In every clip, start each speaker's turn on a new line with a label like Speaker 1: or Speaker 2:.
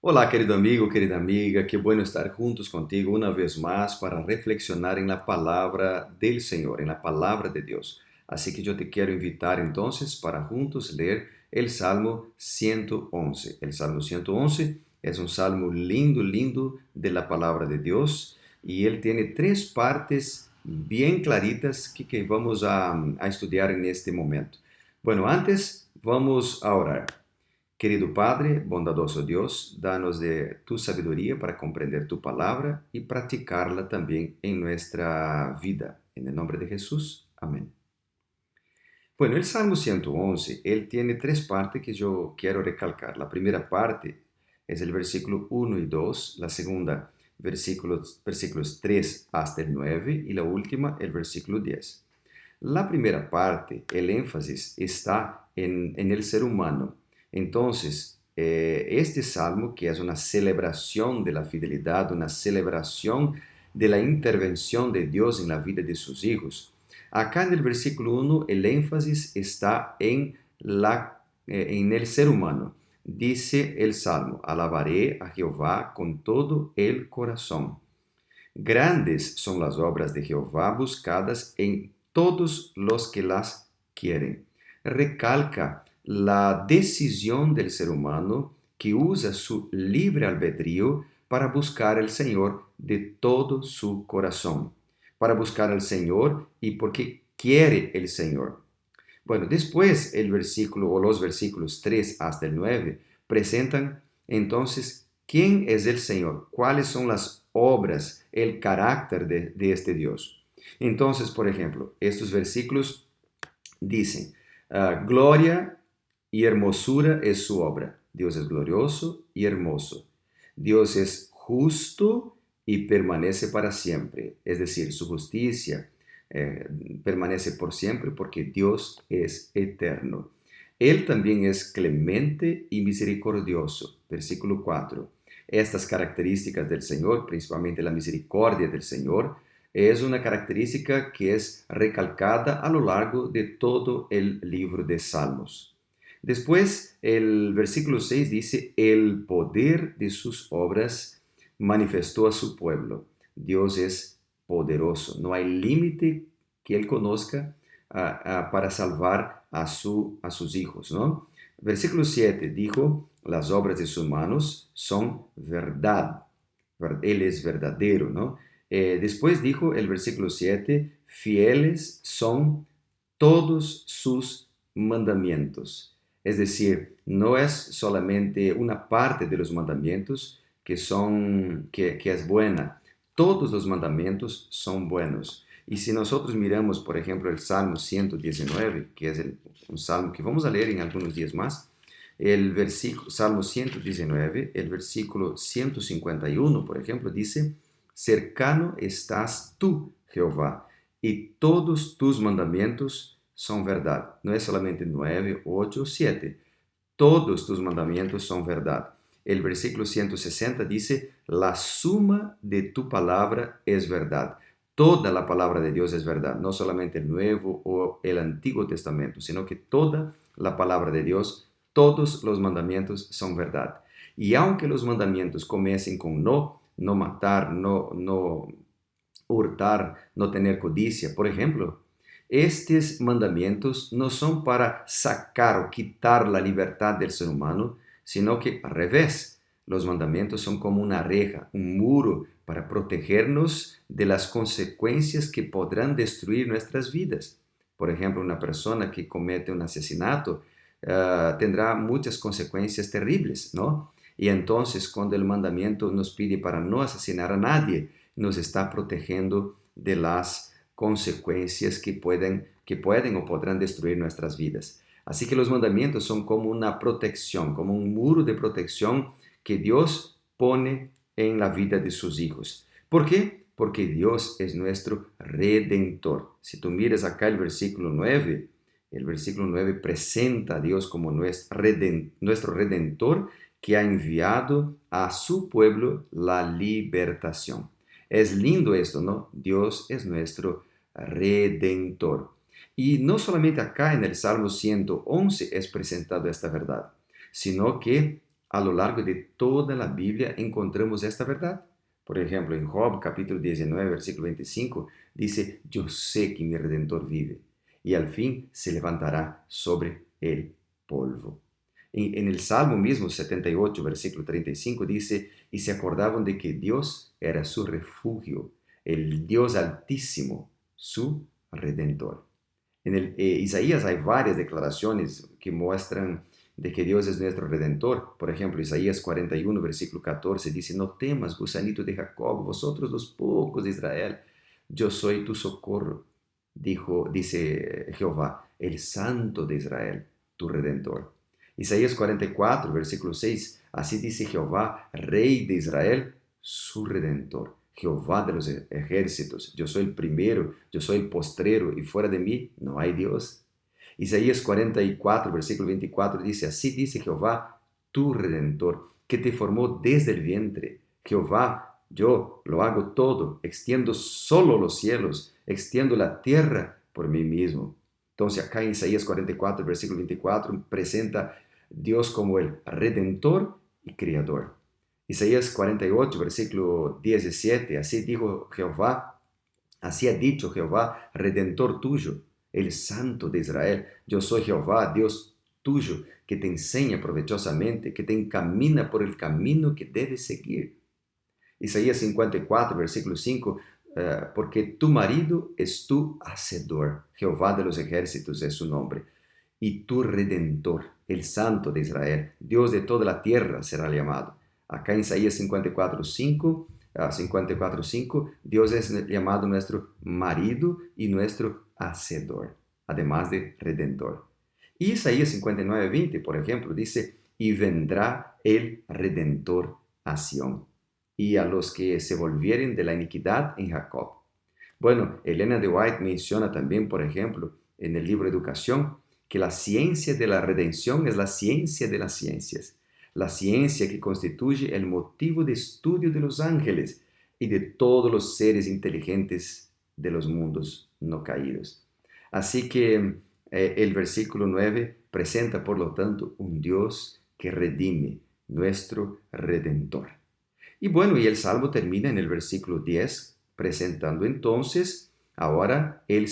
Speaker 1: Olá, querido amigo, querida amiga, qué bueno estar juntos contigo una vez más para reflexionar en la palabra del Señor, en la palabra de Dios. Así que yo te quiero invitar entonces para juntos leer el Salmo 111. El Salmo 111 es un salmo lindo, lindo de la palabra de Dios y él tiene tres partes bien claritas que vamos a estudiar en este momento. Bueno, antes vamos a orar. Querido Padre, bondadoso Dios, danos de tu sabiduría para comprender tu palabra y practicarla también en nuestra vida. En el nombre de Jesús. Amén. Bueno, el Salmo 111, él tiene tres partes que yo quiero recalcar. La primera parte es el versículo 1 y 2, la segunda, versículos 3 hasta el 9 y la última, el versículo 10. La primera parte, el énfasis está en el ser humano. Entonces, este salmo, que es una celebración de la fidelidad, una celebración de la intervención de Dios en la vida de sus hijos, acá en el versículo 1 el énfasis está en el ser humano. Dice el salmo, alabaré a Jehová con todo el corazón. Grandes son las obras de Jehová buscadas en todos los que las quieren. Recalca la decisión del ser humano que usa su libre albedrío para buscar al Señor de todo su corazón, para buscar al Señor y porque quiere el Señor. Bueno, después el versículo o los versículos 3 hasta el 9 presentan entonces quién es el Señor, cuáles son las obras, el carácter de este Dios. Entonces, por ejemplo, estos versículos dicen, gloria y hermosura es su obra. Dios es glorioso y hermoso. Dios es justo y permanece para siempre. Es decir, su justicia eh, permanece por siempre porque Dios es eterno. Él también es clemente y misericordioso. Versículo 4. Estas características del Señor, principalmente la misericordia del Señor, es una característica que es recalcada a lo largo de todo el libro de Salmos. Después, el versículo 6 dice, el poder de sus obras manifestó a su pueblo. Dios es poderoso, no hay límite que Él conozca para salvar a sus hijos, ¿no? Versículo 7 dijo, las obras de sus manos son verdad. Él es verdadero, ¿no? Después dijo el versículo 7, fieles son todos sus mandamientos. Es decir, no es solamente una parte de los mandamientos que es buena. Todos los mandamientos son buenos. Y si nosotros miramos, por ejemplo, el Salmo 119, que es un salmo que vamos a leer en algunos días más, el versículo, Salmo 119, el versículo 151, por ejemplo, dice, cercano estás tú, Jehová, y todos tus mandamientos son verdad. No es solamente 9, 8, 7. Todos tus mandamientos son verdad. El versículo 160 dice, la suma de tu palabra es verdad. Toda la palabra de Dios es verdad, no solamente el Nuevo o el Antiguo Testamento, sino que toda la palabra de Dios, todos los mandamientos son verdad. Y aunque los mandamientos comiencen con no matar, no hurtar, no tener codicia, por ejemplo, estos mandamientos no son para sacar o quitar la libertad del ser humano, sino que al revés, los mandamientos son como una reja, un muro para protegernos de las consecuencias que podrán destruir nuestras vidas. Por ejemplo, una persona que comete un asesinato tendrá muchas consecuencias terribles, ¿no? Y entonces cuando el mandamiento nos pide para no asesinar a nadie, nos está protegiendo de las consecuencias que pueden o podrán destruir nuestras vidas. Así que los mandamientos son como una protección, como un muro de protección que Dios pone en la vida de sus hijos. ¿Por qué? Porque Dios es nuestro redentor. Si tú miras acá el versículo 9 presenta a Dios como nuestro redentor que ha enviado a su pueblo la libertación. Es lindo esto, ¿no? Dios es nuestro redentor. Y no solamente acá en el Salmo 111 es presentado esta verdad, sino que A lo largo de toda la Biblia encontramos esta verdad. Por ejemplo, en Job capítulo 19, versículo 25, dice, yo sé que mi Redentor vive y al fin se levantará sobre el polvo. En el Salmo mismo 78, versículo 35, dice, y se acordaban de que Dios era su refugio, el Dios altísimo, su Redentor. En Isaías hay varias declaraciones que muestran de que Dios es nuestro Redentor. Por ejemplo, Isaías 41, versículo 14 dice, no temas, gusanito de Jacob, vosotros los pocos de Israel, yo soy tu socorro, dice Jehová, el Santo de Israel, tu Redentor. Isaías 44, versículo 6, así dice Jehová, Rey de Israel, su Redentor. Jehová de los ejércitos, yo soy el primero, yo soy el postrero, y fuera de mí no hay Dios. Isaías 44, versículo 24 dice, así dice Jehová, tu Redentor, que te formó desde el vientre. Jehová, yo lo hago todo, extiendo solo los cielos, extiendo la tierra por mí mismo. Entonces acá en Isaías 44, versículo 24, presenta Dios como el Redentor y Creador. Isaías 48, versículo 17, así dijo Jehová, así ha dicho Jehová, Redentor tuyo, el Santo de Israel. Yo soy Jehová, Dios tuyo, que te enseña provechosamente, que te encamina por el camino que debes seguir. Isaías 54, versículo 5, porque tu marido es tu hacedor, Jehová de los ejércitos es su nombre, y tu Redentor, el Santo de Israel, Dios de toda la tierra será llamado. Acá en Isaías 54:5, 54:5, Dios es llamado nuestro marido y nuestro hacedor, además de Redentor. Y Isaías 59:20, por ejemplo, dice, y vendrá el Redentor a Sión, y a los que se volvieren de la iniquidad en Jacob. Bueno, Elena de White menciona también, por ejemplo, en el libro Educación, que la ciencia de la redención es la ciencia de las ciencias, la ciencia que constituye el motivo de estudio de los ángeles y de todos los seres inteligentes de los mundos no caídos. Así que el versículo 9 presenta, por lo tanto, un Dios que redime, nuestro Redentor. Y bueno, y el Salmo termina en el versículo 10, presentando entonces ahora el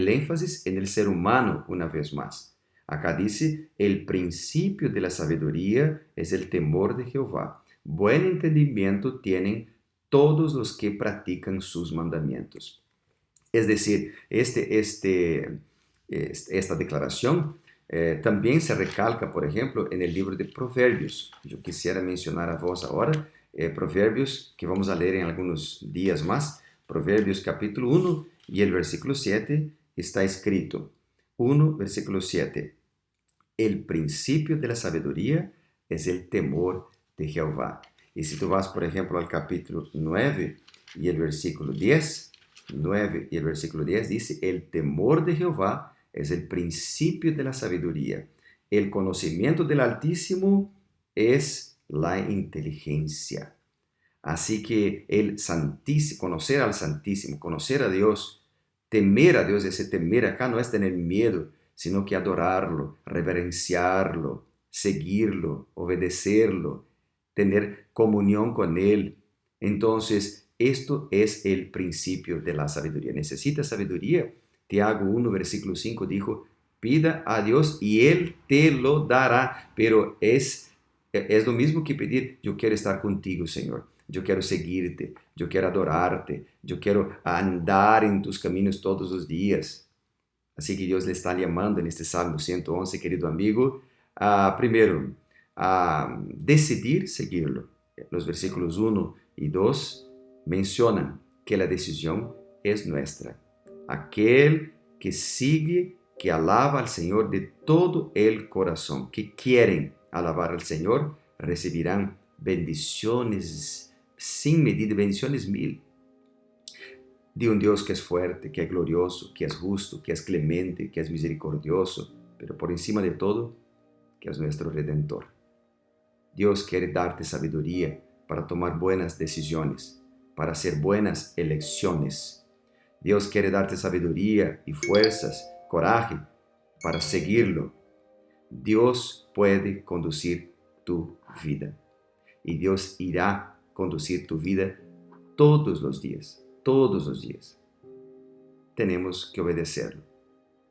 Speaker 1: énfasis en el ser humano una vez más. Acá dice, el principio de la sabiduría es el temor de Jehová. Buen entendimiento tienen todos los que practican sus mandamientos. Es decir, esta declaración también se recalca, por ejemplo, en el libro de Proverbios. Yo quisiera mencionar a vos ahora Proverbios, que vamos a leer en algunos días más. Proverbios capítulo 1 y el versículo 7 está escrito. 1, versículo 7. El principio de la sabiduría es el temor de Jehová. Y si tú vas, por ejemplo, al capítulo 9 y el versículo 10, 9 y el versículo 10 dice, el temor de Jehová es el principio de la sabiduría. El conocimiento del Altísimo es la inteligencia. Así que el Santísimo, conocer al Santísimo, conocer a Dios, temer a Dios, ese temer acá no es tener miedo, sino que adorarlo, reverenciarlo, seguirlo, obedecerlo, tener comunión con Él. Entonces, esto es el principio de la sabiduría. ¿Necesitas sabiduría? Tiago 1, versículo 5 dijo, pida a Dios y Él te lo dará, pero es lo mismo que pedir, yo quiero estar contigo, Señor. Yo quiero seguirte, yo quiero adorarte, yo quiero andar en tus caminos todos los días. Así que Dios le está llamando en este Salmo 111, querido amigo, primero, a decidir seguirlo. Los versículos 1 y 2 mencionan que la decisión es nuestra. Aquel que sigue, que alaba al Señor de todo el corazón, que quieren alabar al Señor, recibirán bendiciones sin medida, bendiciones mil, de un Dios que es fuerte, que es glorioso, que es justo, que es clemente, que es misericordioso, pero por encima de todo, que es nuestro Redentor. Dios quiere darte sabiduría para tomar buenas decisiones, para hacer buenas elecciones. Dios quiere darte sabiduría y fuerzas, coraje para seguirlo. Dios puede conducir tu vida. Y Dios irá a conducir tu vida todos los días, todos los días. Tenemos que obedecerlo,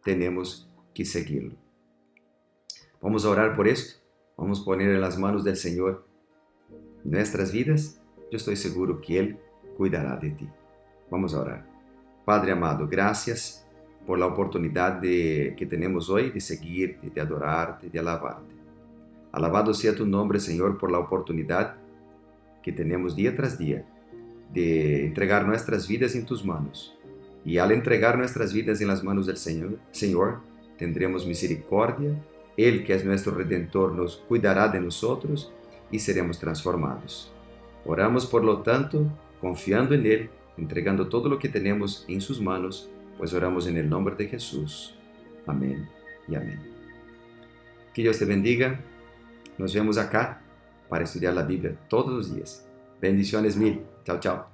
Speaker 1: tenemos que seguirlo. Vamos a orar por esto, vamos a poner en las manos del Señor nuestras vidas. Yo estoy seguro que Él cuidará de ti. Vamos a orar. Padre amado, gracias por la oportunidad que tenemos hoy de seguirte, de adorarte, de alabarte. Alabado sea tu nombre, Señor, por la oportunidad que tenemos día tras día de entregar nuestras vidas en tus manos. Y al entregar nuestras vidas en las manos del Señor, tendremos misericordia. Él, que es nuestro Redentor, nos cuidará de nosotros y seremos transformados. Oramos, por lo tanto, confiando en Él, entregando todo lo que tenemos en sus manos, pues oramos en el nombre de Jesús. Amén y amén. Que Dios te bendiga. Nos vemos acá para estudiar la Biblia todos los días. Bendiciones mil. Chao, chao.